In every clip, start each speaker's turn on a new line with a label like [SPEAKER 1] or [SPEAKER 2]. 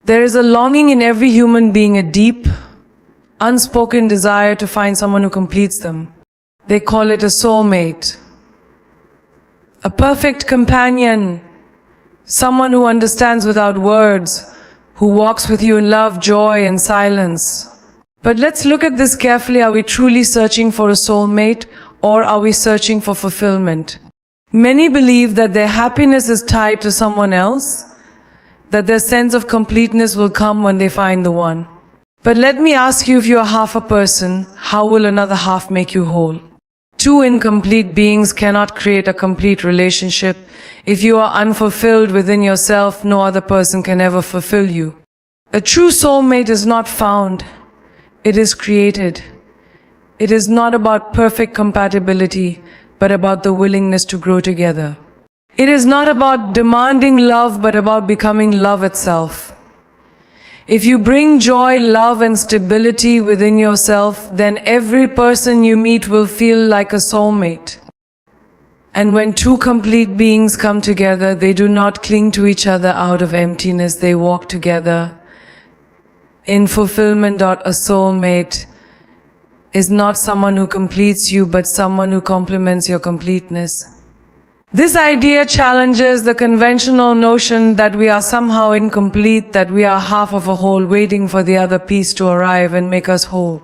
[SPEAKER 1] There is a longing in every human being, a deep, unspoken desire to find someone who completes them. They call it a soulmate, a perfect companion, someone who understands without words, who walks with you in love, joy, and silence. But let's look at this carefully. Are we truly searching for a soulmate, or are we searching for fulfillment? Many believe that their happiness is tied to someone else, that their sense of completeness will come when they find the one. But let me ask you, if you are half a person, how will another half make you whole? Two incomplete beings cannot create a complete relationship. If you are unfulfilled within yourself, no other person can ever fulfill you. A true soulmate is not found, it is created. It is not about perfect compatibility, but about the willingness to grow together. It is not about demanding love, but about becoming love itself. If you bring joy, love, and stability within yourself, then every person you meet will feel like a soulmate. And when two complete beings come together, they do not cling to each other out of emptiness, they walk together in fulfillment. A soulmate is not someone who completes you, but someone who complements your completeness. This idea challenges the conventional notion that we are somehow incomplete, that we are half of a whole waiting for the other piece to arrive and make us whole.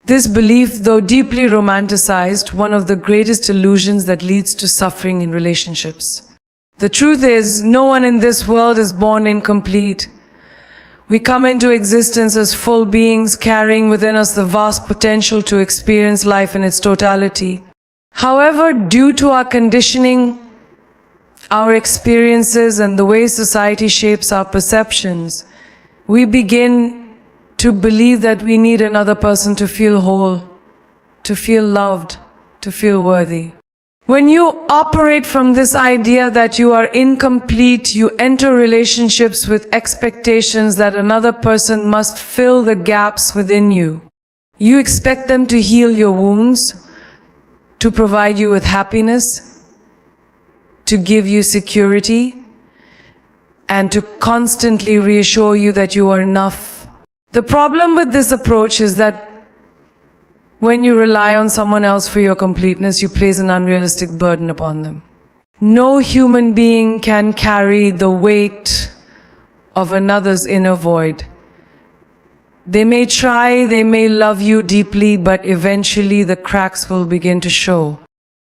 [SPEAKER 1] This belief, though deeply romanticized, one of the greatest illusions that leads to suffering in relationships. The truth is, no one in this world is born incomplete. We come into existence as full beings, carrying within us the vast potential to experience life in its totality. However, due to our conditioning, our experiences, and the way society shapes our perceptions, we begin to believe that we need another person to feel whole, to feel loved, to feel worthy. When you operate from this idea that you are incomplete, you enter relationships with expectations that another person must fill the gaps within you. You expect them to heal your wounds, to provide you with happiness, to give you security, and to constantly reassure you that you are enough. The problem with this approach is that when you rely on someone else for your completeness, you place an unrealistic burden upon them. No human being can carry the weight of another's inner void. They may try, they may love you deeply, but eventually the cracks will begin to show.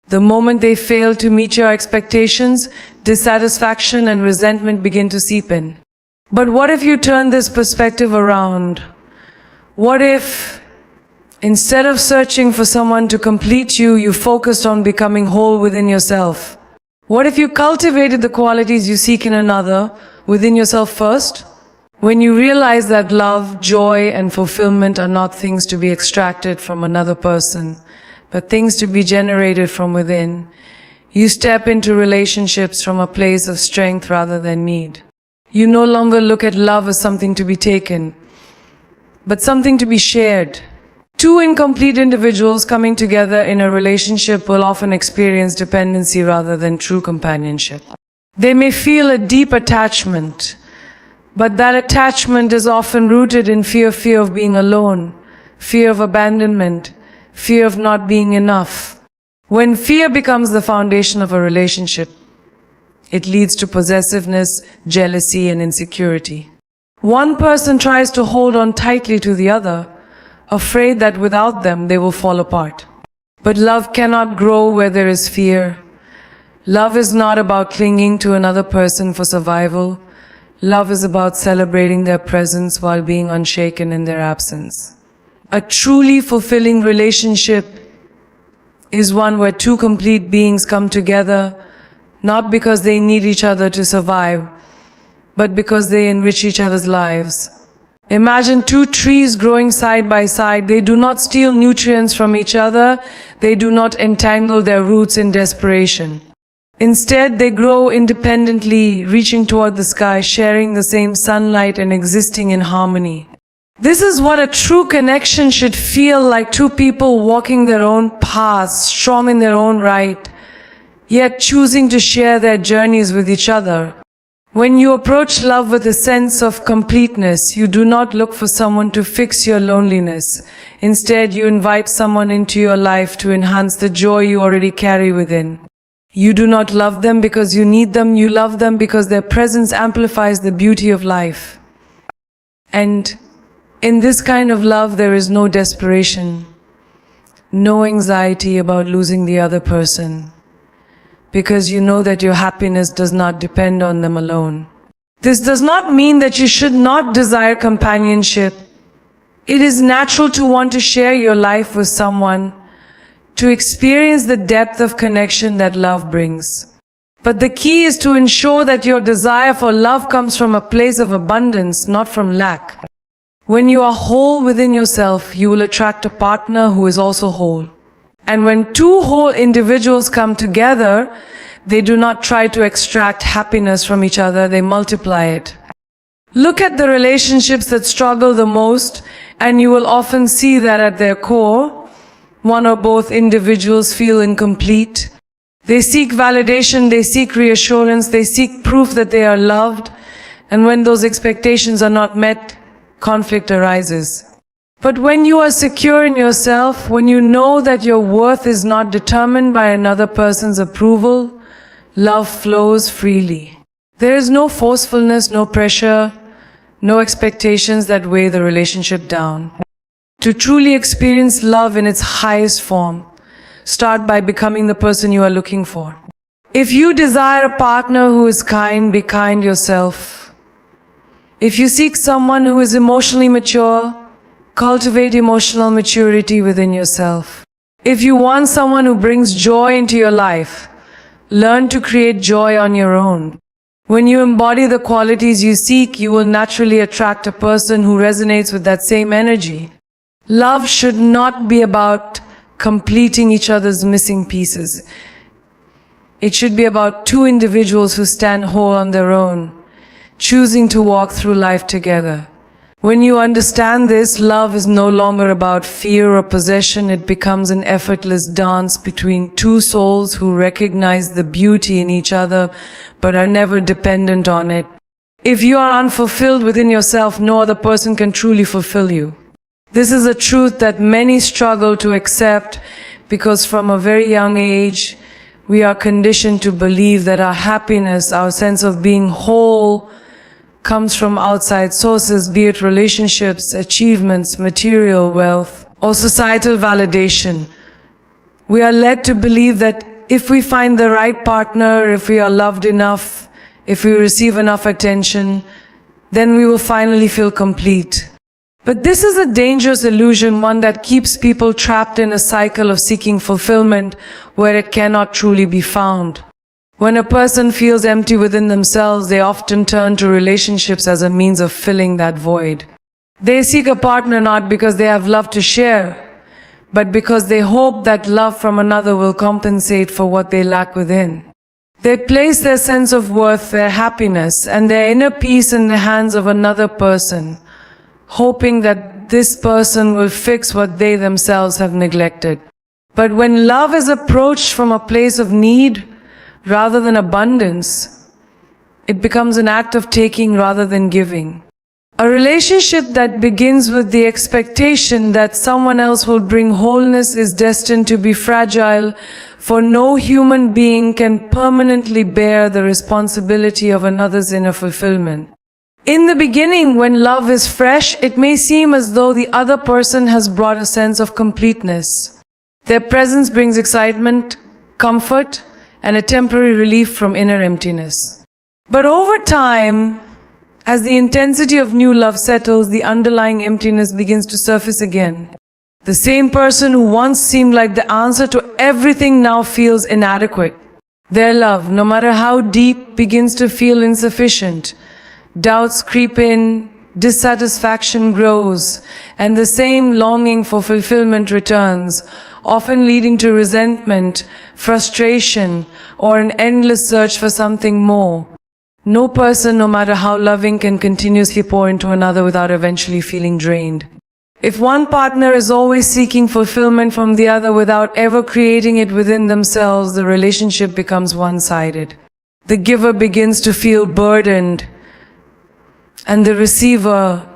[SPEAKER 1] The moment they fail to meet your expectations, dissatisfaction and resentment begin to seep in. But what if you turn this perspective around? What if, instead of searching for someone to complete you, you focused on becoming whole within yourself? What if you cultivated the qualities you seek in another within yourself first? When you realize that love, joy, and fulfillment are not things to be extracted from another person, but things to be generated from within, you step into relationships from a place of strength rather than need. You no longer look at love as something to be taken, but something to be shared. Two incomplete individuals coming together in a relationship will often experience dependency rather than true companionship. They may feel a deep attachment, but that attachment is often rooted in fear of being alone, fear of abandonment, fear of not being enough. When fear becomes the foundation of a relationship, it leads to possessiveness, jealousy, and insecurity. One person tries to hold on tightly to the other, afraid that without them they will fall apart. But love cannot grow where there is fear. Love is not about clinging to another person for survival. Love is about celebrating their presence while being unshaken in their absence. A truly fulfilling relationship is one where two complete beings come together, not because they need each other to survive, but because they enrich each other's lives. Imagine two trees growing side by side. They do not steal nutrients from each other. They do not entangle their roots in desperation. Instead, they grow independently, reaching toward the sky, sharing the same sunlight and existing in harmony. This is what a true connection should feel like: two people walking their own paths, strong in their own right, yet choosing to share their journeys with each other. When you approach love with a sense of completeness, you do not look for someone to fix your loneliness. Instead, you invite someone into your life to enhance the joy you already carry within. You do not love them because you need them, you love them because their presence amplifies the beauty of life. And in this kind of love, there is no desperation, no anxiety about losing the other person, because you know that your happiness does not depend on them alone. This does not mean that you should not desire companionship. It is natural to want to share your life with someone, to experience the depth of connection that love brings. But the key is to ensure that your desire for love comes from a place of abundance, not from lack. When you are whole within yourself, you will attract a partner who is also whole. And when two whole individuals come together, they do not try to extract happiness from each other, they multiply it. Look at the relationships that struggle the most, and you will often see that at their core, one or both individuals feel incomplete. They seek validation, they seek reassurance, they seek proof that they are loved, and when those expectations are not met, conflict arises. But when you are secure in yourself, when you know that your worth is not determined by another person's approval, love flows freely. There is no forcefulness, no pressure, no expectations that weigh the relationship down. To truly experience love in its highest form, start by becoming the person you are looking for. If you desire a partner who is kind, be kind yourself. If you seek someone who is emotionally mature, cultivate emotional maturity within yourself. If you want someone who brings joy into your life, learn to create joy on your own. When you embody the qualities you seek, you will naturally attract a person who resonates with that same energy. Love should not be about completing each other's missing pieces. It should be about two individuals who stand whole on their own, choosing to walk through life together. When you understand this, love is no longer about fear or possession. It becomes an effortless dance between two souls who recognize the beauty in each other but are never dependent on it. If you are unfulfilled within yourself, no other person can truly fulfill you. This is a truth that many struggle to accept because from a very young age, we are conditioned to believe that our happiness, our sense of being whole, comes from outside sources, be it relationships, achievements, material wealth, or societal validation. We are led to believe that if we find the right partner, if we are loved enough, if we receive enough attention, then we will finally feel complete. But this is a dangerous illusion, one that keeps people trapped in a cycle of seeking fulfillment where it cannot truly be found. When a person feels empty within themselves, they often turn to relationships as a means of filling that void. They seek a partner not because they have love to share, but because they hope that love from another will compensate for what they lack within. They place their sense of worth, their happiness, and their inner peace in the hands of another person, hoping that this person will fix what they themselves have neglected. But when love is approached from a place of need, rather than abundance, it becomes an act of taking rather than giving. A relationship that begins with the expectation that someone else will bring wholeness is destined to be fragile, for no human being can permanently bear the responsibility of another's inner fulfillment. In the beginning, when love is fresh, it may seem as though the other person has brought a sense of completeness. Their presence brings excitement, comfort, and a temporary relief from inner emptiness. But over time, as the intensity of new love settles, the underlying emptiness begins to surface again. The same person who once seemed like the answer to everything now feels inadequate. Their love, no matter how deep, begins to feel insufficient. Doubts creep in, dissatisfaction grows, and the same longing for fulfillment returns, often leading to resentment, frustration, or an endless search for something more. No person, no matter how loving, can continuously pour into another without eventually feeling drained. If one partner is always seeking fulfillment from the other without ever creating it within themselves, the relationship becomes one-sided. the giver begins to feel burdened, and the receiver,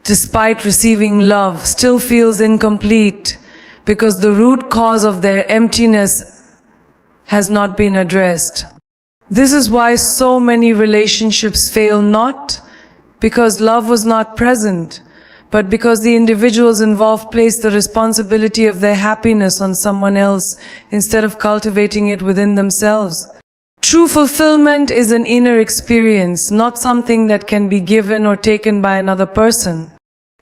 [SPEAKER 1] despite receiving love, still feels incomplete because the root cause of their emptiness has not been addressed. This is why so many relationships fail, not because love was not present, but because the individuals involved place the responsibility of their happiness on someone else instead of cultivating it within themselves. True fulfillment is an inner experience, not something that can be given or taken by another person.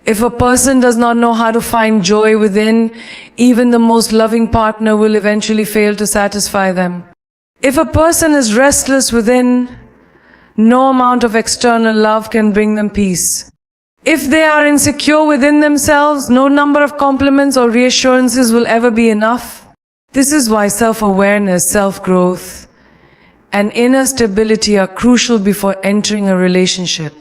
[SPEAKER 1] If a person does not know how to find joy within, even the most loving partner will eventually fail to satisfy them. If a person is restless within, no amount of external love can bring them peace. If they are insecure within themselves, no number of compliments or reassurances will ever be enough. This is why self-awareness, self-growth, and inner stability are crucial before entering a relationship.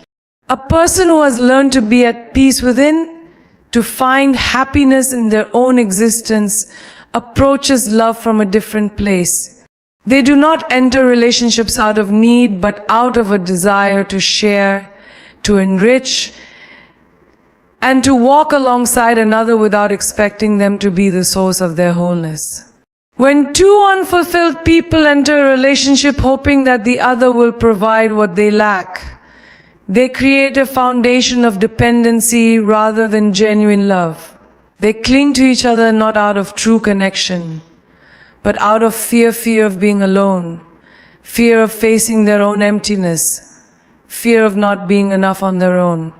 [SPEAKER 1] A person who has learned to be at peace within, to find happiness in their own existence, approaches love from a different place. They do not enter relationships out of need, but out of a desire to share, to enrich, and to walk alongside another without expecting them to be the source of their wholeness. When two unfulfilled people enter a relationship hoping that the other will provide what they lack, they create a foundation of dependency rather than genuine love. They cling to each other not out of true connection, but out of fear of being alone, fear of facing their own emptiness, fear of not being enough on their own.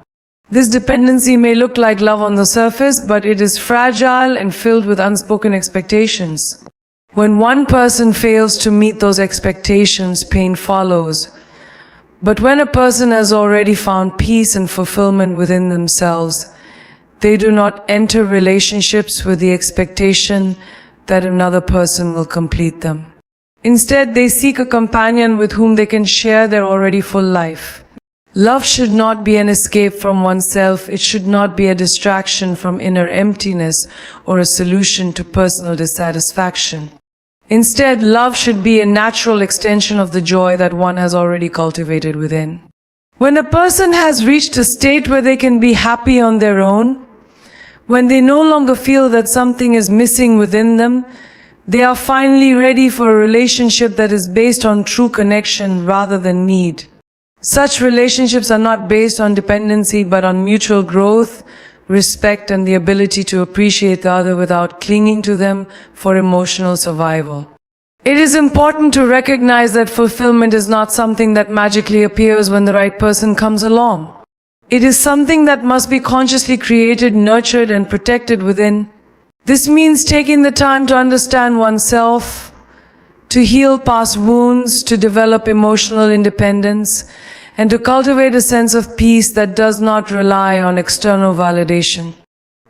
[SPEAKER 1] This dependency may look like love on the surface, but it is fragile and filled with unspoken expectations. When one person fails to meet those expectations, pain follows. But when a person has already found peace and fulfillment within themselves, they do not enter relationships with the expectation that another person will complete them. Instead, they seek a companion with whom they can share their already full life. Love should not be an escape from oneself. It should not be a distraction from inner emptiness or a solution to personal dissatisfaction. Instead, love should be a natural extension of the joy that one has already cultivated within. When a person has reached a state where they can be happy on their own, when they no longer feel that something is missing within them, they are finally ready for a relationship that is based on true connection rather than need. Such relationships are not based on dependency but on mutual growth, respect, and the ability to appreciate the other without clinging to them for emotional survival. It is important to recognize that fulfillment is not something that magically appears when the right person comes along. It is something that must be consciously created, nurtured, and protected within. This means taking the time to understand oneself, to heal past wounds, to develop emotional independence, and to cultivate a sense of peace that does not rely on external validation.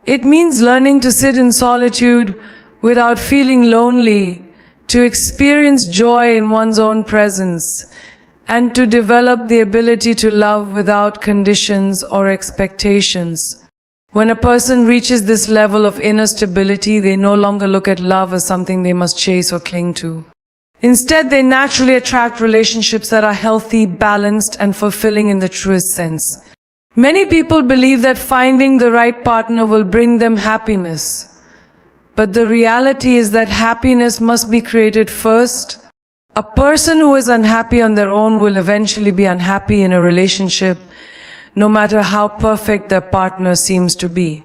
[SPEAKER 1] It means learning to sit in solitude without feeling lonely, to experience joy in one's own presence, and to develop the ability to love without conditions or expectations. When a person reaches this level of inner stability, they no longer look at love as something they must chase or cling to. Instead, they naturally attract relationships that are healthy, balanced, and fulfilling in the truest sense. Many people believe that finding the right partner will bring them happiness. But the reality is that happiness must be created first. A person who is unhappy on their own will eventually be unhappy in a relationship, no matter how perfect their partner seems to be.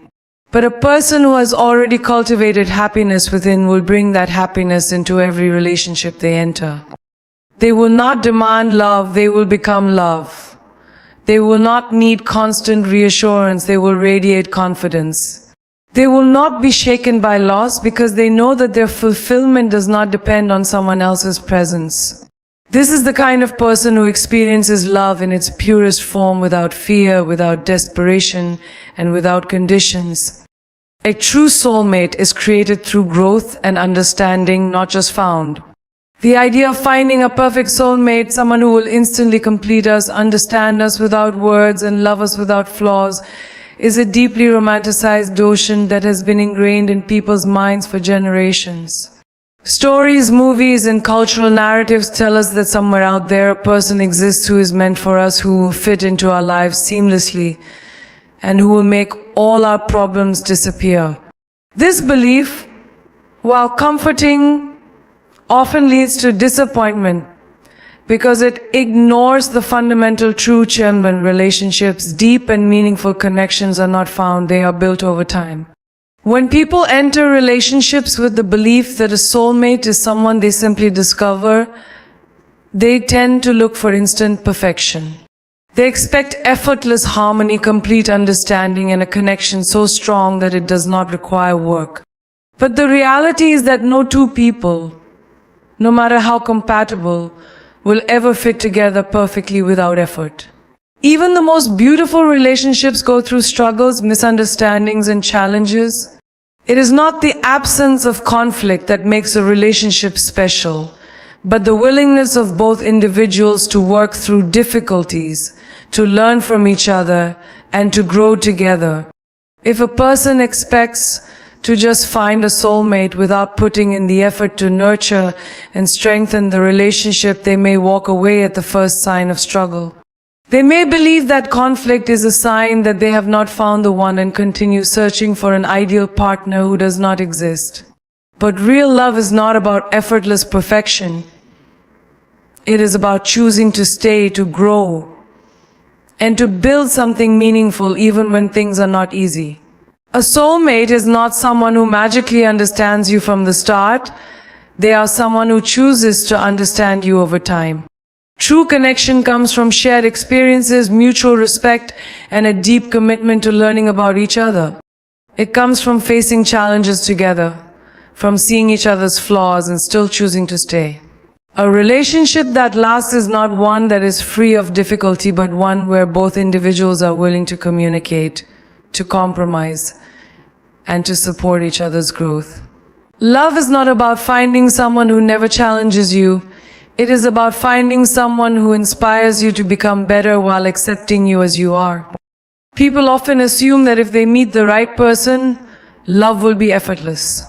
[SPEAKER 1] But a person who has already cultivated happiness within will bring that happiness into every relationship they enter. They will not demand love, they will become love. They will not need constant reassurance, they will radiate confidence. They will not be shaken by loss because they know that their fulfillment does not depend on someone else's presence. This is the kind of person who experiences love in its purest form without fear, without desperation, and without conditions. A true soulmate is created through growth and understanding, not just found. The idea of finding a perfect soulmate, someone who will instantly complete us, understand us without words, and love us without flaws, is a deeply romanticized notion that has been ingrained in people's minds for generations. Stories, movies, and cultural narratives tell us that somewhere out there a person exists who is meant for us, who will fit into our lives seamlessly, and who will make all our problems disappear. This belief, while comforting, often leads to disappointment because it ignores the fundamental truth when relationships, deep and meaningful connections are not found, they are built over time. When people enter relationships with the belief that a soulmate is someone they simply discover, they tend to look for instant perfection. They expect effortless harmony, complete understanding, and a connection so strong that it does not require work. But the reality is that no two people, no matter how compatible, will ever fit together perfectly without effort. Even the most beautiful relationships go through struggles, misunderstandings, and challenges. It is not the absence of conflict that makes a relationship special, but the willingness of both individuals to work through difficulties, to learn from each other, and to grow together. If a person expects to just find a soulmate without putting in the effort to nurture and strengthen the relationship, they may walk away at the first sign of struggle. They may believe that conflict is a sign that they have not found the one and continue searching for an ideal partner who does not exist. But real love is not about effortless perfection. It is about choosing to stay, to grow, and to build something meaningful even when things are not easy. A soulmate is not someone who magically understands you from the start. They are someone who chooses to understand you over time. True connection comes from shared experiences, mutual respect, and a deep commitment to learning about each other. It comes from facing challenges together, from seeing each other's flaws and still choosing to stay. A relationship that lasts is not one that is free of difficulty, but one where both individuals are willing to communicate, to compromise, and to support each other's growth. Love is not about finding someone who never challenges you. It is about finding someone who inspires you to become better while accepting you as you are. People often assume that if they meet the right person, love will be effortless.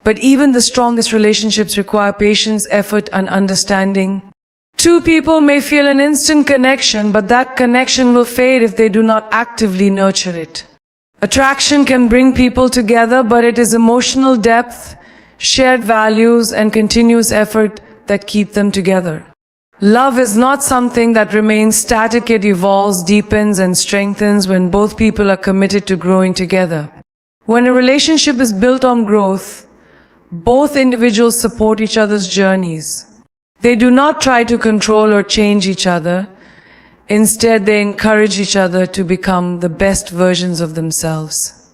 [SPEAKER 1] But even the strongest relationships require patience, effort, and understanding. Two people may feel an instant connection, but that connection will fade if they do not actively nurture it. Attraction can bring people together, but it is emotional depth, shared values, and continuous effort that keep them together. Love is not something that remains static. It evolves, deepens, and strengthens when both people are committed to growing together. When a relationship is built on growth, both individuals support each other's journeys. They do not try to control or change each other. Instead, they encourage each other to become the best versions of themselves.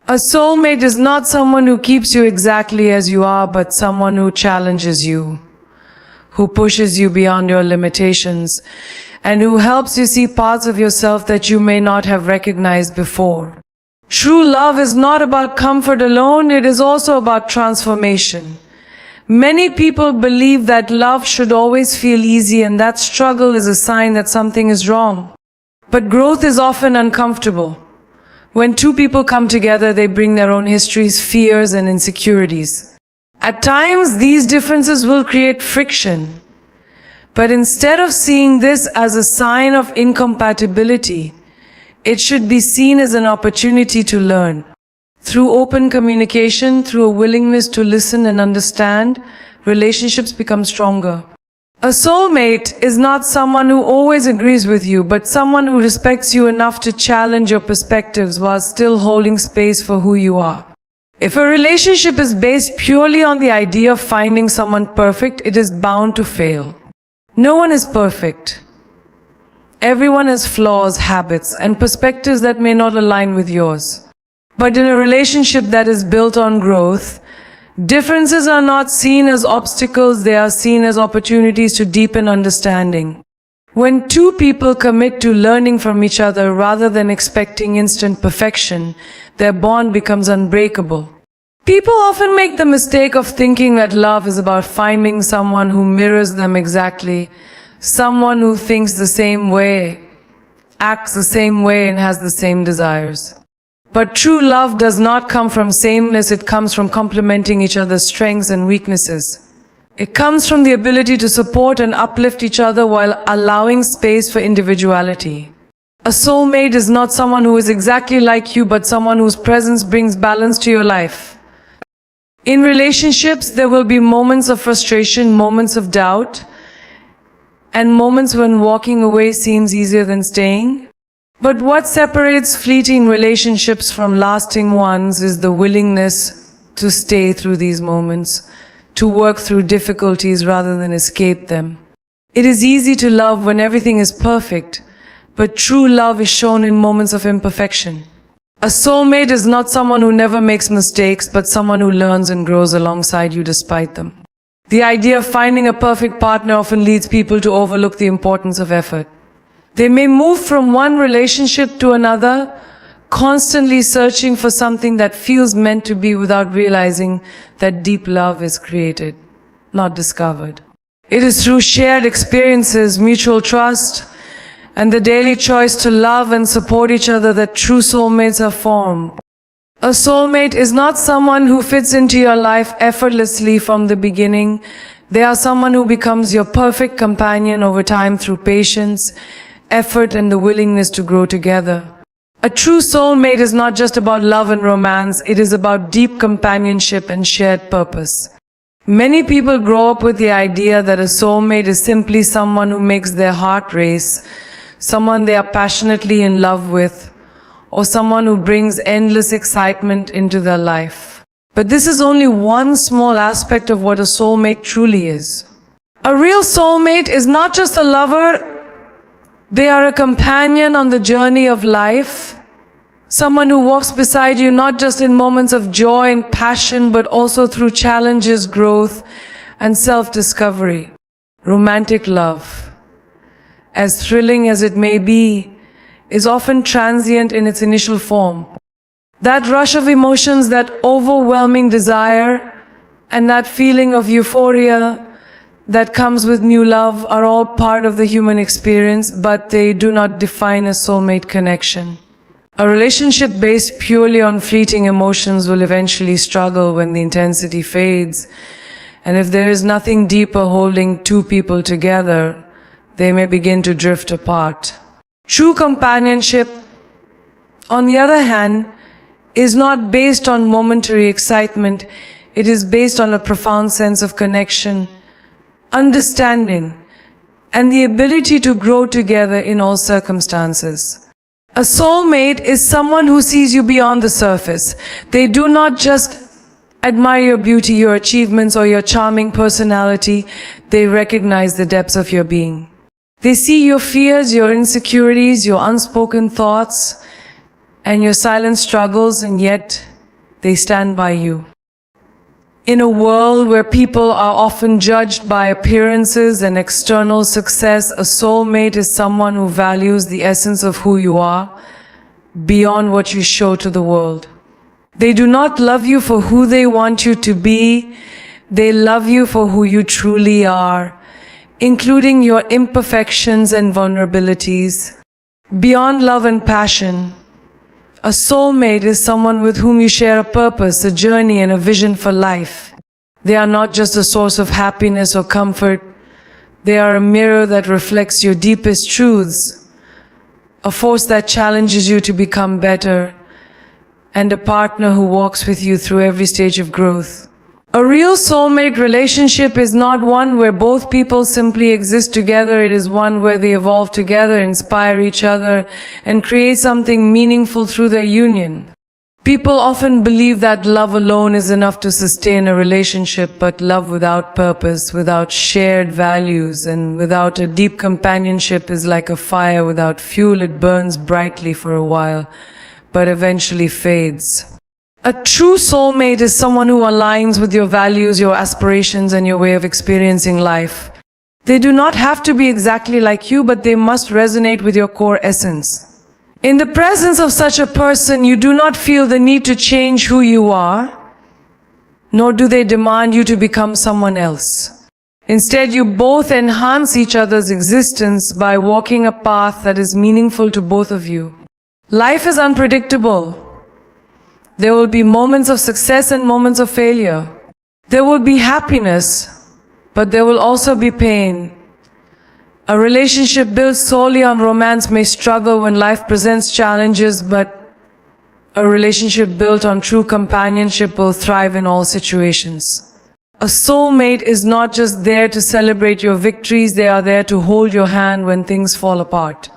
[SPEAKER 1] A soulmate is not someone who keeps you exactly as you are, but someone who challenges you, who pushes you beyond your limitations, and who helps you see parts of yourself that you may not have recognized before. True love is not about comfort alone, it is also about transformation. Many people believe that love should always feel easy, and that struggle is a sign that something is wrong. But growth is often uncomfortable. When two people come together, they bring their own histories, fears, and insecurities. At times, these differences will create friction. But instead of seeing this as a sign of incompatibility, it should be seen as an opportunity to learn. Through open communication, through a willingness to listen and understand, relationships become stronger. A soulmate is not someone who always agrees with you, but someone who respects you enough to challenge your perspectives while still holding space for who you are. If a relationship is based purely on the idea of finding someone perfect, it is bound to fail. No one is perfect. Everyone has flaws, habits, and perspectives that may not align with yours. But in a relationship that is built on growth, differences are not seen as obstacles, they are seen as opportunities to deepen understanding. When two people commit to learning from each other rather than expecting instant perfection, their bond becomes unbreakable. People often make the mistake of thinking that love is about finding someone who mirrors them exactly, someone who thinks the same way, acts the same way, and has the same desires. But true love does not come from sameness, it comes from complementing each other's strengths and weaknesses. It comes from the ability to support and uplift each other while allowing space for individuality. A soulmate is not someone who is exactly like you, but someone whose presence brings balance to your life. In relationships, there will be moments of frustration, moments of doubt, and moments when walking away seems easier than staying. But what separates fleeting relationships from lasting ones is the willingness to stay through these moments, to work through difficulties rather than escape them. It is easy to love when everything is perfect, but true love is shown in moments of imperfection. A soulmate is not someone who never makes mistakes, but someone who learns and grows alongside you despite them. The idea of finding a perfect partner often leads people to overlook the importance of effort. They may move from one relationship to another, constantly searching for something that feels meant to be without realizing that deep love is created, not discovered. It is through shared experiences, mutual trust, and the daily choice to love and support each other that true soulmates are formed. A soulmate is not someone who fits into your life effortlessly from the beginning. They are someone who becomes your perfect companion over time through patience, effort, and the willingness to grow together. A true soulmate is not just about love and romance, it is about deep companionship and shared purpose. Many people grow up with the idea that a soulmate is simply someone who makes their heart race, someone they are passionately in love with, or someone who brings endless excitement into their life. But this is only one small aspect of what a soulmate truly is. A real soulmate is not just a lover, they are a companion on the journey of life, someone who walks beside you not just in moments of joy and passion, but also through challenges, growth, and self-discovery. Romantic love, as thrilling as it may be, is often transient in its initial form. That rush of emotions, that overwhelming desire, and that feeling of euphoria that comes with new love are all part of the human experience, but they do not define a soulmate connection. A relationship based purely on fleeting emotions will eventually struggle when the intensity fades, and if there is nothing deeper holding two people together, they may begin to drift apart. True companionship, on the other hand, is not based on momentary excitement. It is based on a profound sense of connection, understanding, and the ability to grow together in all circumstances. A soulmate is someone who sees you beyond the surface. They do not just admire your beauty, your achievements, or your charming personality. They recognize the depths of your being. They see your fears, your insecurities, your unspoken thoughts, and your silent struggles, and yet they stand by you. In a world where people are often judged by appearances and external success, a soulmate is someone who values the essence of who you are beyond what you show to the world. They do not love you for who they want you to be. They love you for who you truly are, including your imperfections and vulnerabilities. Beyond love and passion, a soulmate is someone with whom you share a purpose, a journey, and a vision for life. They are not just a source of happiness or comfort. They are a mirror that reflects your deepest truths, a force that challenges you to become better, and a partner who walks with you through every stage of growth. A real soulmate relationship is not one where both people simply exist together. It is one where they evolve together, inspire each other, and create something meaningful through their union. People often believe that love alone is enough to sustain a relationship, but love without purpose, without shared values, and without a deep companionship is like a fire without fuel. It burns brightly for a while, but eventually fades. A true soulmate is someone who aligns with your values, your aspirations, and your way of experiencing life. They do not have to be exactly like you, but they must resonate with your core essence. In the presence of such a person, you do not feel the need to change who you are, nor do they demand you to become someone else. Instead, you both enhance each other's existence by walking a path that is meaningful to both of you. Life is unpredictable. There will be moments of success and moments of failure. There will be happiness, but there will also be pain. A relationship built solely on romance may struggle when life presents challenges, but a relationship built on true companionship will thrive in all situations. A soulmate is not just there to celebrate your victories, they are there to hold your hand when things fall apart.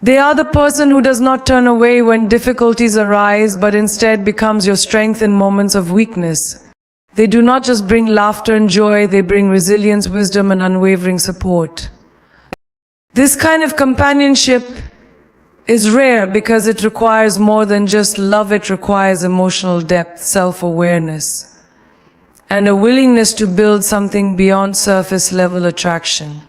[SPEAKER 1] They are the person who does not turn away when difficulties arise, but instead becomes your strength in moments of weakness. They do not just bring laughter and joy, they bring resilience, wisdom, and unwavering support. This kind of companionship is rare because it requires more than just love. It requires emotional depth, self-awareness, and a willingness to build something beyond surface-level attraction.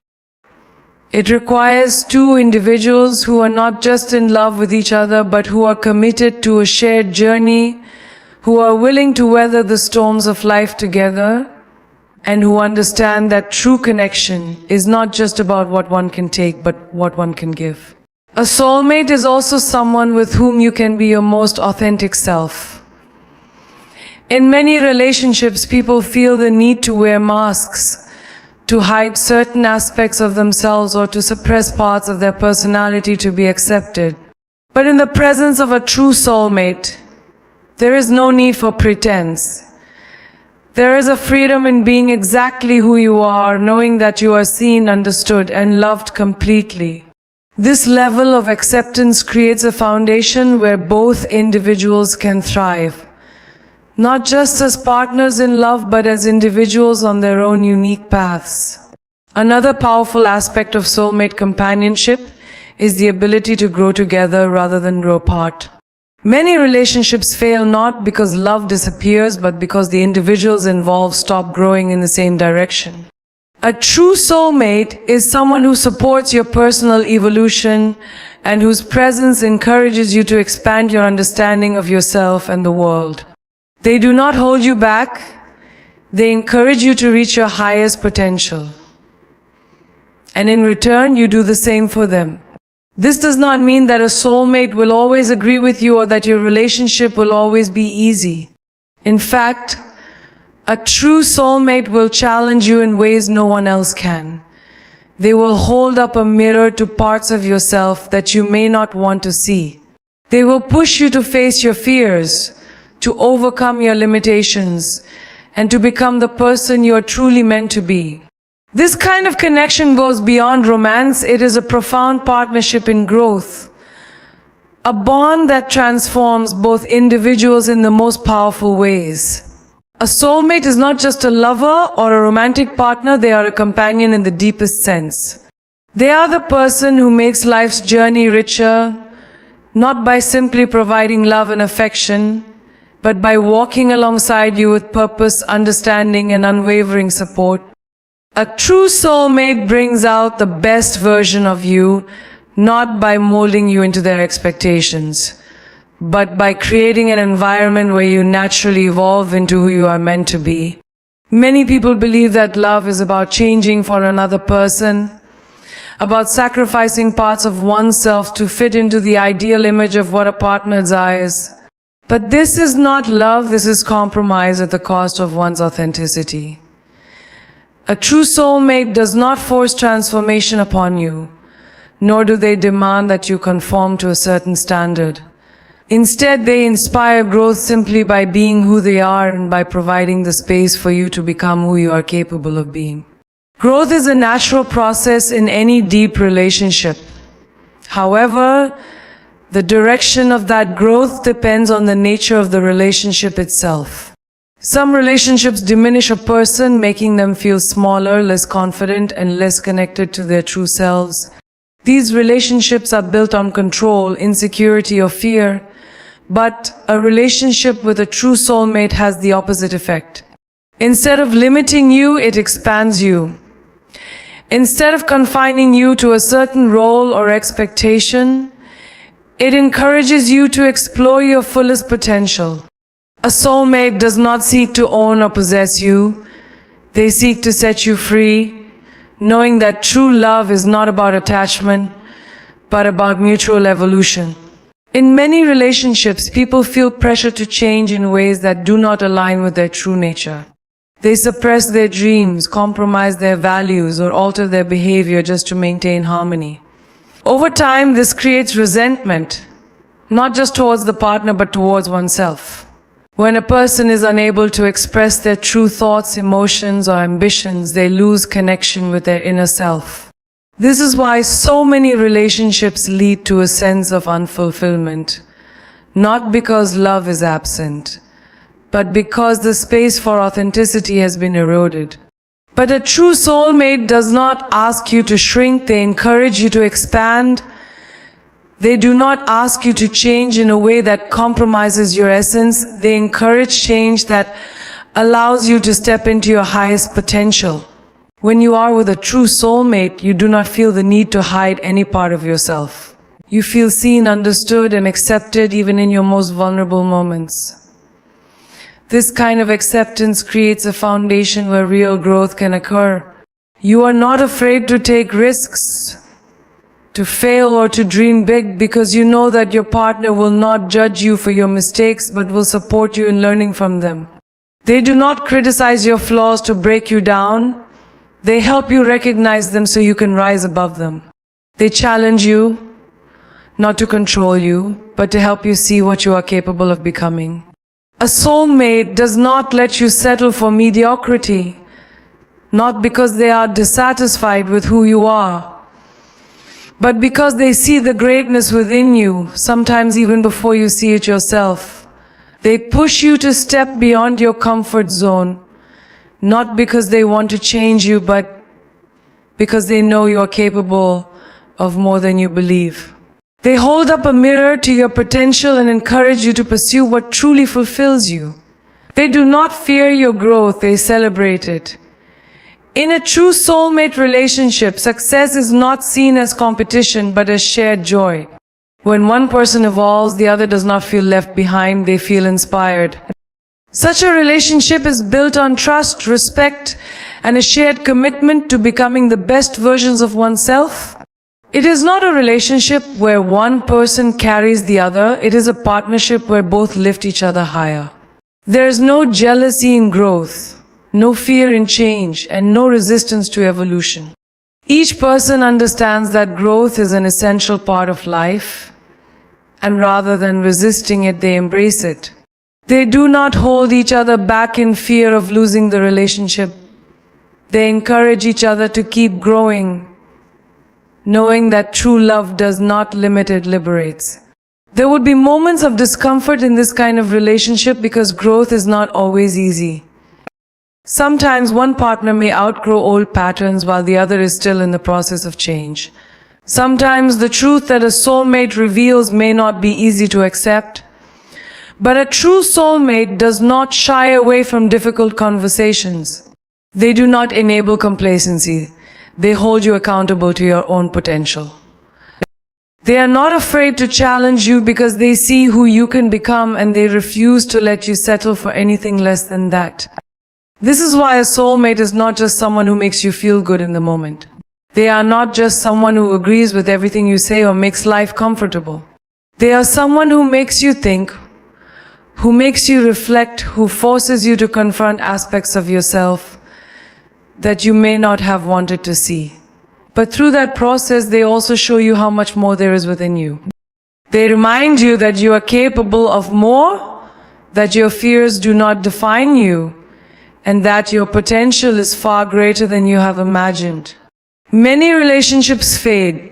[SPEAKER 1] It requires two individuals who are not just in love with each other, but who are committed to a shared journey, who are willing to weather the storms of life together, and who understand that true connection is not just about what one can take, but what one can give. A soulmate is also someone with whom you can be your most authentic self. In many relationships, people feel the need to wear masks, to hide certain aspects of themselves or to suppress parts of their personality to be accepted. But in the presence of a true soulmate, there is no need for pretense. There is a freedom in being exactly who you are, knowing that you are seen, understood, and loved completely. This level of acceptance creates a foundation where both individuals can thrive, not just as partners in love, but as individuals on their own unique paths. Another powerful aspect of soulmate companionship is the ability to grow together rather than grow apart. Many relationships fail not because love disappears, but because the individuals involved stop growing in the same direction. A true soulmate is someone who supports your personal evolution and whose presence encourages you to expand your understanding of yourself and the world. They do not hold you back. They encourage you to reach your highest potential. And in return, you do the same for them. This does not mean that a soulmate will always agree with you or that your relationship will always be easy. In fact, a true soulmate will challenge you in ways no one else can. They will hold up a mirror to parts of yourself that you may not want to see. They will push you to face your fears, to overcome your limitations, and to become the person you are truly meant to be. This kind of connection goes beyond romance. It is a profound partnership in growth, a bond that transforms both individuals in the most powerful ways. A soulmate is not just a lover or a romantic partner, they are a companion in the deepest sense. They are the person who makes life's journey richer, not by simply providing love and affection, but by walking alongside you with purpose, understanding, and unwavering support. A true soulmate brings out the best version of you, not by molding you into their expectations, but by creating an environment where you naturally evolve into who you are meant to be. Many people believe that love is about changing for another person, about sacrificing parts of oneself to fit into the ideal image of what a partner desires. But this is not love, this is compromise at the cost of one's authenticity. A true soulmate does not force transformation upon you, nor do they demand that you conform to a certain standard. Instead, they inspire growth simply by being who they are and by providing the space for you to become who you are capable of being. Growth is a natural process in any deep relationship. However, the direction of that growth depends on the nature of the relationship itself. Some relationships diminish a person, making them feel smaller, less confident, and less connected to their true selves. These relationships are built on control, insecurity, or fear, but a relationship with a true soulmate has the opposite effect. Instead of limiting you, it expands you. Instead of confining you to a certain role or expectation, it encourages you to explore your fullest potential. A soulmate does not seek to own or possess you. They seek to set you free, knowing that true love is not about attachment, but about mutual evolution. In many relationships, people feel pressure to change in ways that do not align with their true nature. They suppress their dreams, compromise their values, or alter their behavior just to maintain harmony. Over time, this creates resentment, not just towards the partner but towards oneself. When a person is unable to express their true thoughts, emotions, or ambitions, they lose connection with their inner self. This is why so many relationships lead to a sense of unfulfillment, not because love is absent, but because the space for authenticity has been eroded. But a true soulmate does not ask you to shrink, they encourage you to expand. They do not ask you to change in a way that compromises your essence. They encourage change that allows you to step into your highest potential. When you are with a true soulmate, you do not feel the need to hide any part of yourself. You feel seen, understood, and accepted even in your most vulnerable moments. This kind of acceptance creates a foundation where real growth can occur. You are not afraid to take risks, to fail, or to dream big because you know that your partner will not judge you for your mistakes but will support you in learning from them. They do not criticize your flaws to break you down. They help you recognize them so you can rise above them. They challenge you, not to control you, but to help you see what you are capable of becoming. A soulmate does not let you settle for mediocrity, not because they are dissatisfied with who you are, but because they see the greatness within you, sometimes even before you see it yourself. They push you to step beyond your comfort zone, not because they want to change you, but because they know you are capable of more than you believe. They hold up a mirror to your potential and encourage you to pursue what truly fulfills you. They do not fear your growth, they celebrate it. In a true soulmate relationship, success is not seen as competition but as shared joy. When one person evolves, the other does not feel left behind, they feel inspired. Such a relationship is built on trust, respect, and a shared commitment to becoming the best versions of oneself. It is not a relationship where one person carries the other, it is a partnership where both lift each other higher. There is no jealousy in growth, no fear in change, and no resistance to evolution. Each person understands that growth is an essential part of life, and rather than resisting it, they embrace it. They do not hold each other back in fear of losing the relationship. They encourage each other to keep growing, knowing that true love does not limit, it liberates. There would be moments of discomfort in this kind of relationship because growth is not always easy. Sometimes one partner may outgrow old patterns while the other is still in the process of change. Sometimes the truth that a soulmate reveals may not be easy to accept. But a true soulmate does not shy away from difficult conversations. They do not enable complacency. They hold you accountable to your own potential. They are not afraid to challenge you because they see who you can become and they refuse to let you settle for anything less than that. This is why a soulmate is not just someone who makes you feel good in the moment. They are not just someone who agrees with everything you say or makes life comfortable. They are someone who makes you think, who makes you reflect, who forces you to confront aspects of yourself that you may not have wanted to see. But through that process, they also show you how much more there is within you. They remind you that you are capable of more, that your fears do not define you, and that your potential is far greater than you have imagined. Many relationships fade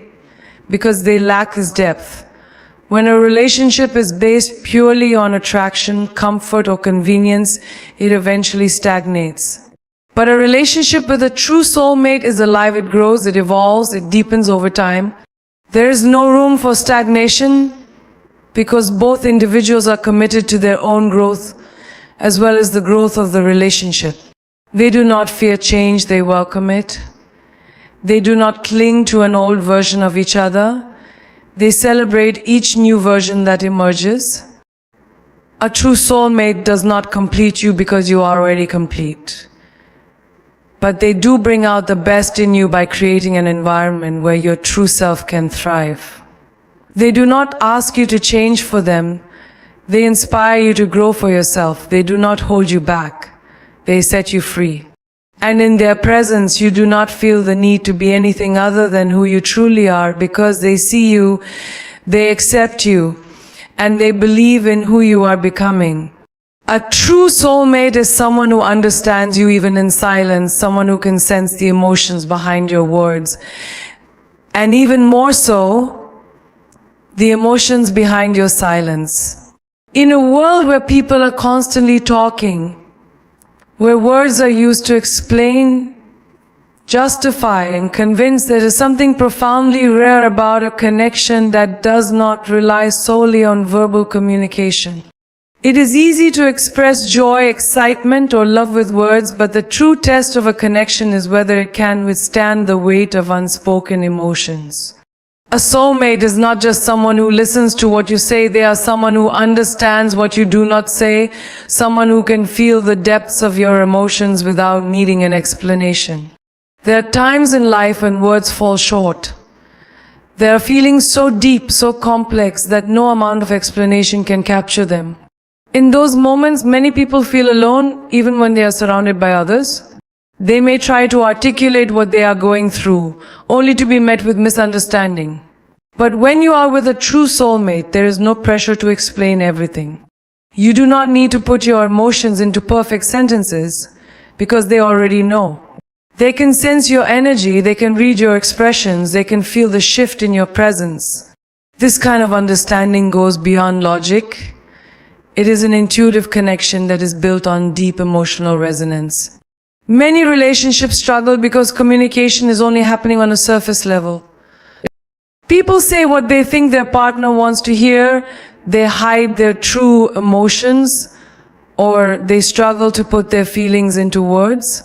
[SPEAKER 1] because they lack this depth. When a relationship is based purely on attraction, comfort, or convenience, it eventually stagnates. But a relationship with a true soulmate is alive, it grows, it evolves, it deepens over time. There is no room for stagnation because both individuals are committed to their own growth as well as the growth of the relationship. They do not fear change, they welcome it. They do not cling to an old version of each other. They celebrate each new version that emerges. A true soulmate does not complete you because you are already complete. But they do bring out the best in you by creating an environment where your true self can thrive. They do not ask you to change for them. They inspire you to grow for yourself. They do not hold you back. They set you free. And in their presence, you do not feel the need to be anything other than who you truly are, because they see you, they accept you, and they believe in who you are becoming. A true soulmate is someone who understands you even in silence, someone who can sense the emotions behind your words. And even more so, the emotions behind your silence. In a world where people are constantly talking, where words are used to explain, justify, and convince, there is something profoundly rare about a connection that does not rely solely on verbal communication. It is easy to express joy, excitement, or love with words, but the true test of a connection is whether it can withstand the weight of unspoken emotions. A soulmate is not just someone who listens to what you say, they are someone who understands what you do not say, someone who can feel the depths of your emotions without needing an explanation. There are times in life when words fall short. There are feelings so deep, so complex, that no amount of explanation can capture them. In those moments, many people feel alone, even when they are surrounded by others. They may try to articulate what they are going through, only to be met with misunderstanding. But when you are with a true soulmate, there is no pressure to explain everything. You do not need to put your emotions into perfect sentences, because they already know. They can sense your energy, they can read your expressions, they can feel the shift in your presence. This kind of understanding goes beyond logic. It is an intuitive connection that is built on deep emotional resonance. Many relationships struggle because communication is only happening on a surface level. People say what they think their partner wants to hear, they hide their true emotions, or they struggle to put their feelings into words.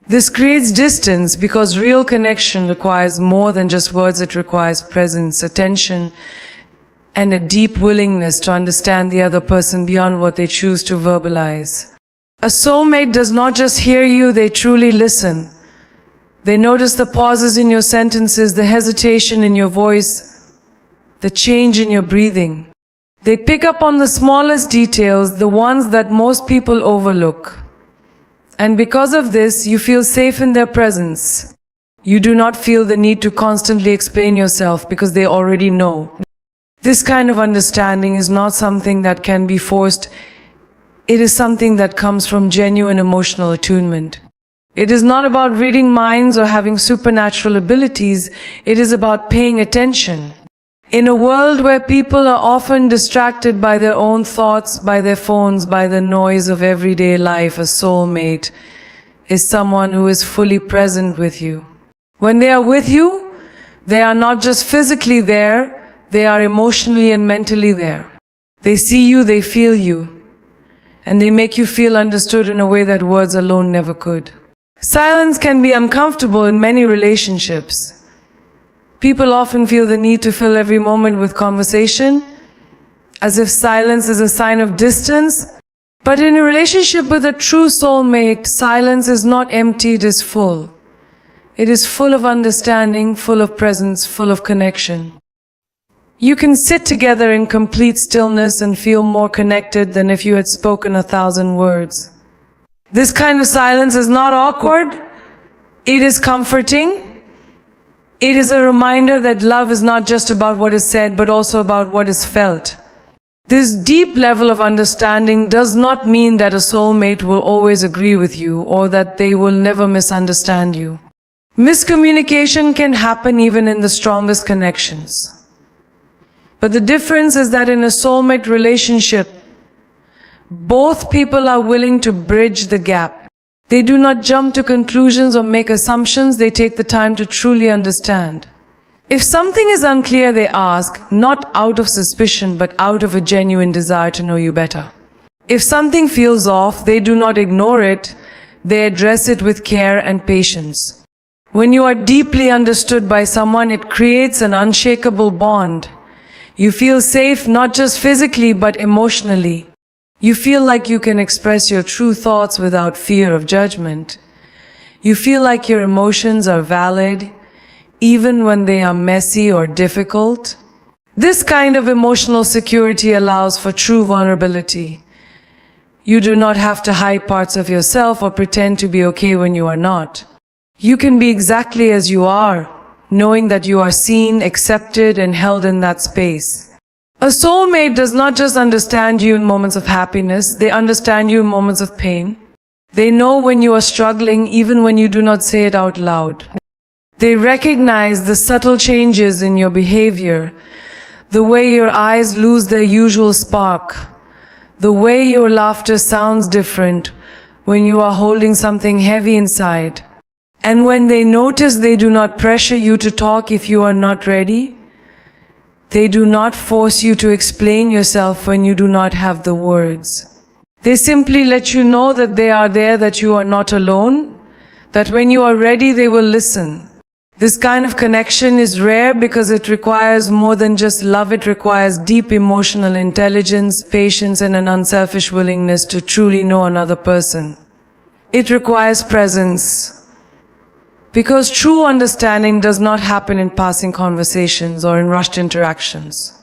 [SPEAKER 1] This creates distance because real connection requires more than just words. It requires presence, attention, and a deep willingness to understand the other person beyond what they choose to verbalize. A soulmate does not just hear you, they truly listen. They notice the pauses in your sentences, the hesitation in your voice, the change in your breathing. They pick up on the smallest details, the ones that most people overlook. And because of this, you feel safe in their presence. You do not feel the need to constantly explain yourself because they already know. This kind of understanding is not something that can be forced. It is something that comes from genuine emotional attunement. It is not about reading minds or having supernatural abilities. It is about paying attention. In a world where people are often distracted by their own thoughts, by their phones, by the noise of everyday life, a soulmate is someone who is fully present with you. When they are with you, they are not just physically there, they are emotionally and mentally there. They see you, they feel you, and they make you feel understood in a way that words alone never could. Silence can be uncomfortable in many relationships. People often feel the need to fill every moment with conversation, as if silence is a sign of distance. But in a relationship with a true soulmate, silence is not empty, it is full. It is full of understanding, full of presence, full of connection. You can sit together in complete stillness and feel more connected than if you had spoken 1,000 words. This kind of silence is not awkward. It is comforting. It is a reminder that love is not just about what is said, but also about what is felt. This deep level of understanding does not mean that a soulmate will always agree with you or that they will never misunderstand you. Miscommunication can happen even in the strongest connections. But the difference is that in a soulmate relationship, both people are willing to bridge the gap. They do not jump to conclusions or make assumptions, they take the time to truly understand. If something is unclear, they ask, not out of suspicion, but out of a genuine desire to know you better. If something feels off, they do not ignore it, they address it with care and patience. When you are deeply understood by someone, it creates an unshakable bond. You feel safe not just physically, but emotionally. You feel like you can express your true thoughts without fear of judgment. You feel like your emotions are valid, even when they are messy or difficult. This kind of emotional security allows for true vulnerability. You do not have to hide parts of yourself or pretend to be okay when you are not. You can be exactly as you are, knowing that you are seen, accepted, and held in that space. A soulmate does not just understand you in moments of happiness, they understand you in moments of pain. They know when you are struggling, even when you do not say it out loud. They recognize the subtle changes in your behavior, the way your eyes lose their usual spark, the way your laughter sounds different when you are holding something heavy inside. And when they notice, they do not pressure you to talk if you are not ready. They do not force you to explain yourself when you do not have the words. They simply let you know that they are there, that you are not alone, that when you are ready, they will listen. This kind of connection is rare because it requires more than just love. It requires deep emotional intelligence, patience, and an unselfish willingness to truly know another person. It requires presence. Because true understanding does not happen in passing conversations or in rushed interactions.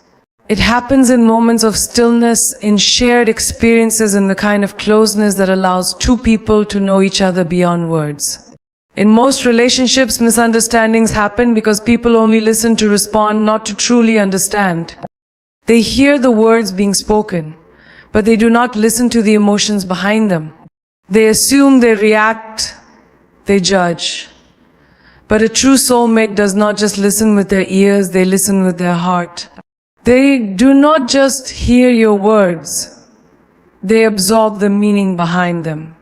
[SPEAKER 1] It happens in moments of stillness, in shared experiences, in the kind of closeness that allows two people to know each other beyond words. In most relationships, misunderstandings happen because people only listen to respond, not to truly understand. They hear the words being spoken, but they do not listen to the emotions behind them. They assume, they react, they judge. But a true soulmate does not just listen with their ears, they listen with their heart. They do not just hear your words, they absorb the meaning behind them.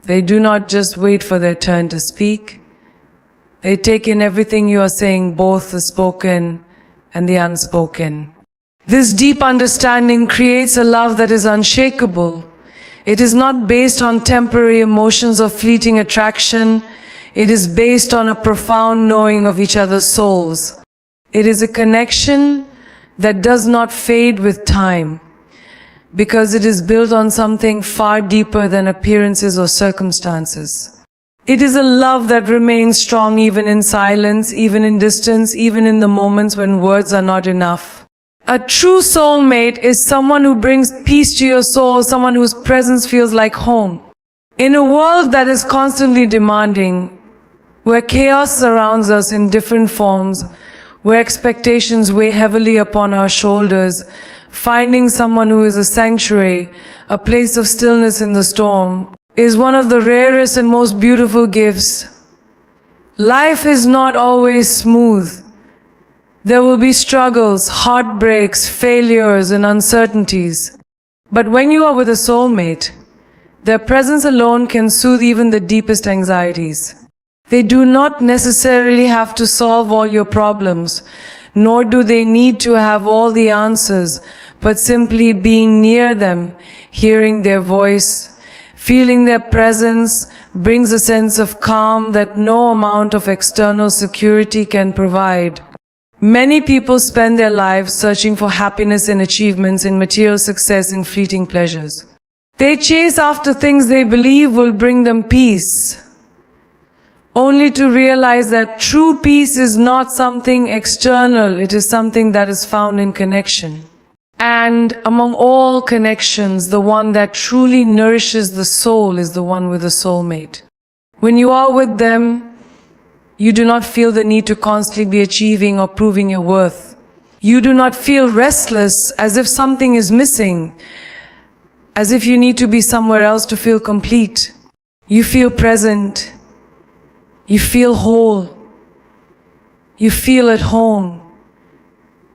[SPEAKER 1] They do not just wait for their turn to speak. They take in everything you are saying, both the spoken and the unspoken. This deep understanding creates a love that is unshakable. It is not based on temporary emotions or fleeting attraction. It is based on a profound knowing of each other's souls. It is a connection that does not fade with time, because it is built on something far deeper than appearances or circumstances. It is a love that remains strong even in silence, even in distance, even in the moments when words are not enough. A true soulmate is someone who brings peace to your soul, someone whose presence feels like home. In a world that is constantly demanding, where chaos surrounds us in different forms, where expectations weigh heavily upon our shoulders, finding someone who is a sanctuary, a place of stillness in the storm, is one of the rarest and most beautiful gifts. Life is not always smooth. There will be struggles, heartbreaks, failures, and uncertainties. But when you are with a soulmate, their presence alone can soothe even the deepest anxieties. They do not necessarily have to solve all your problems, nor do they need to have all the answers, but simply being near them, hearing their voice, feeling their presence brings a sense of calm that no amount of external security can provide. Many people spend their lives searching for happiness in achievements, in material success, in fleeting pleasures. They chase after things they believe will bring them peace, only to realize that true peace is not something external, it is something that is found in connection. And among all connections, the one that truly nourishes the soul is the one with a soulmate. When you are with them, you do not feel the need to constantly be achieving or proving your worth. You do not feel restless as if something is missing, as if you need to be somewhere else to feel complete. You feel present. You feel whole. You feel at home.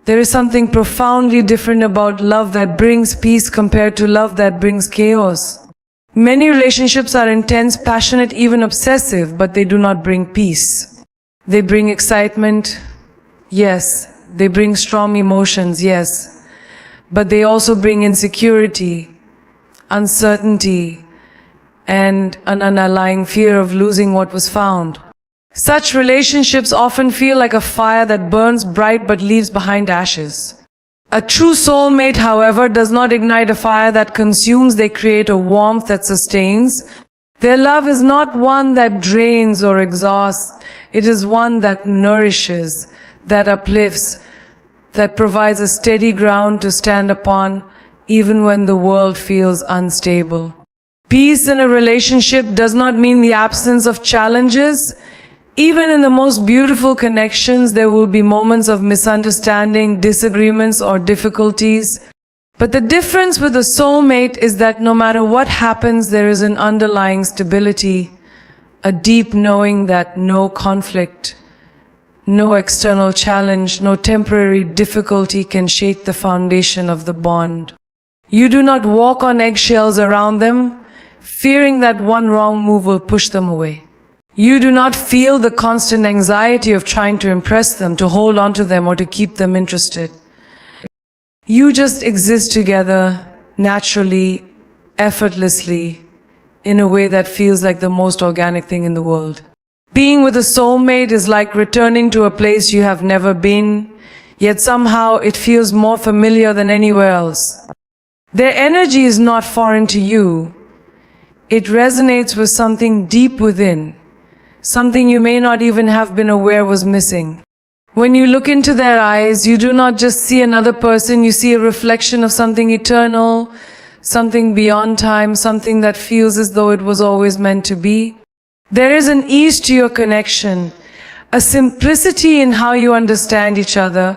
[SPEAKER 1] There is something profoundly different about love that brings peace compared to love that brings chaos. Many relationships are intense, passionate, even obsessive, but they do not bring peace. They bring excitement, yes. They bring strong emotions, yes. But they also bring insecurity, uncertainty, and an underlying fear of losing what was found. Such relationships often feel like a fire that burns bright but leaves behind ashes. A true soulmate, however, does not ignite a fire that consumes. They create a warmth that sustains. Their love is not one that drains or exhausts. It is one that nourishes, that uplifts, that provides a steady ground to stand upon even when the world feels unstable. Peace in a relationship does not mean the absence of challenges. Even in the most beautiful connections, there will be moments of misunderstanding, disagreements, or difficulties. But the difference with a soulmate is that no matter what happens, there is an underlying stability, a deep knowing that no conflict, no external challenge, no temporary difficulty can shake the foundation of the bond. You do not walk on eggshells around them, fearing that one wrong move will push them away. You do not feel the constant anxiety of trying to impress them, to hold on to them, or to keep them interested. You just exist together, naturally, effortlessly, in a way that feels like the most organic thing in the world. Being with a soulmate is like returning to a place you have never been, yet somehow it feels more familiar than anywhere else. Their energy is not foreign to you. It resonates with something deep within, something you may not even have been aware was missing. When you look into their eyes, you do not just see another person, you see a reflection of something eternal, something beyond time, something that feels as though it was always meant to be. There is an ease to your connection, a simplicity in how you understand each other,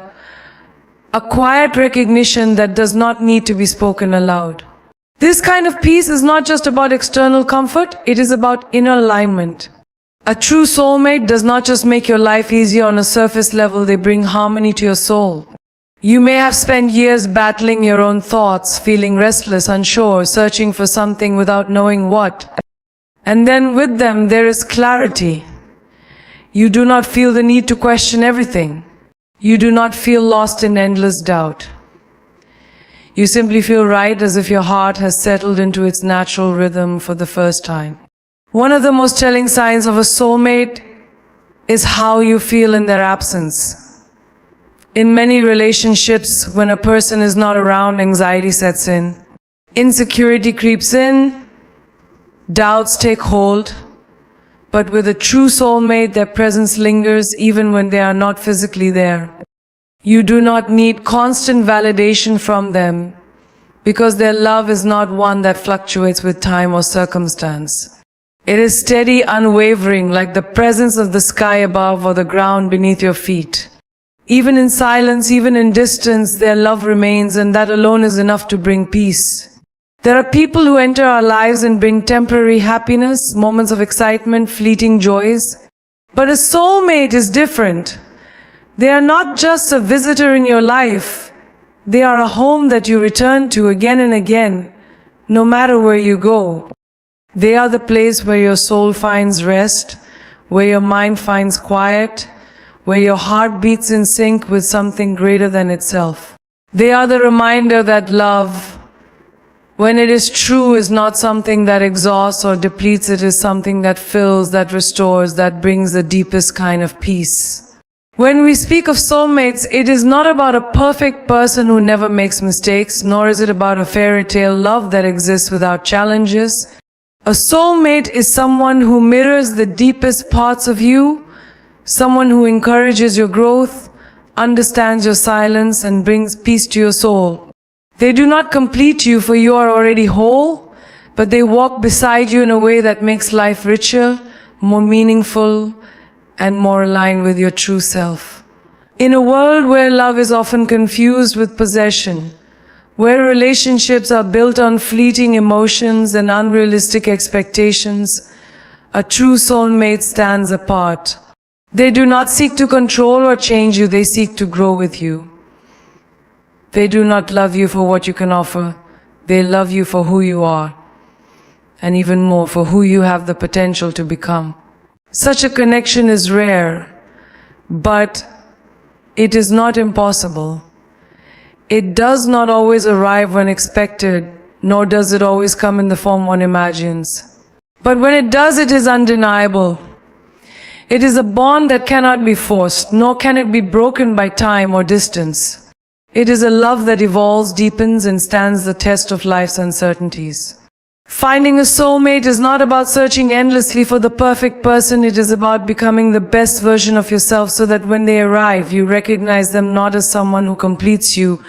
[SPEAKER 1] a quiet recognition that does not need to be spoken aloud. This kind of peace is not just about external comfort, it is about inner alignment. A true soulmate does not just make your life easier on a surface level, they bring harmony to your soul. You may have spent years battling your own thoughts, feeling restless, unsure, searching for something without knowing what. And then with them there is clarity. You do not feel the need to question everything. You do not feel lost in endless doubt. You simply feel right, as if your heart has settled into its natural rhythm for the first time. One of the most telling signs of a soulmate is how you feel in their absence. In many relationships, when a person is not around, anxiety sets in. Insecurity creeps in, doubts take hold. But with a true soulmate, their presence lingers even when they are not physically there. You do not need constant validation from them, because their love is not one that fluctuates with time or circumstance. It is steady, unwavering, like the presence of the sky above or the ground beneath your feet. Even in silence, even in distance, their love remains, and that alone is enough to bring peace. There are people who enter our lives and bring temporary happiness, moments of excitement, fleeting joys. But a soulmate is different. They are not just a visitor in your life. They are a home that you return to again and again, no matter where you go. They are the place where your soul finds rest, where your mind finds quiet, where your heart beats in sync with something greater than itself. They are the reminder that love, when it is true, is not something that exhausts or depletes. It is something that fills, that restores, that brings the deepest kind of peace. When we speak of soulmates, it is not about a perfect person who never makes mistakes, nor is it about a fairy tale love that exists without challenges. A soulmate is someone who mirrors the deepest parts of you, someone who encourages your growth, understands your silence, and brings peace to your soul. They do not complete you, for you are already whole, but they walk beside you in a way that makes life richer, more meaningful, and more aligned with your true self. In a world where love is often confused with possession, where relationships are built on fleeting emotions and unrealistic expectations, a true soulmate stands apart. They do not seek to control or change you, they seek to grow with you. They do not love you for what you can offer, they love you for who you are, and even more for who you have the potential to become. Such a connection is rare, but it is not impossible. It does not always arrive when expected, nor does it always come in the form one imagines. But when it does, it is undeniable. It is a bond that cannot be forced, nor can it be broken by time or distance. It is a love that evolves, deepens, and stands the test of life's uncertainties. Finding a soulmate is not about searching endlessly for the perfect person. It is about becoming the best version of yourself so that when they arrive, you recognize them not as someone who completes you,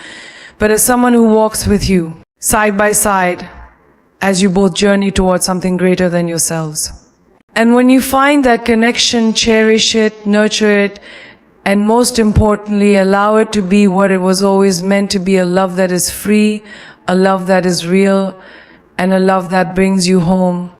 [SPEAKER 1] but as someone who walks with you, side by side, as you both journey towards something greater than yourselves. And when you find that connection, cherish it, nurture it, and most importantly, allow it to be what it was always meant to be, a love that is free, a love that is real, and a love that brings you home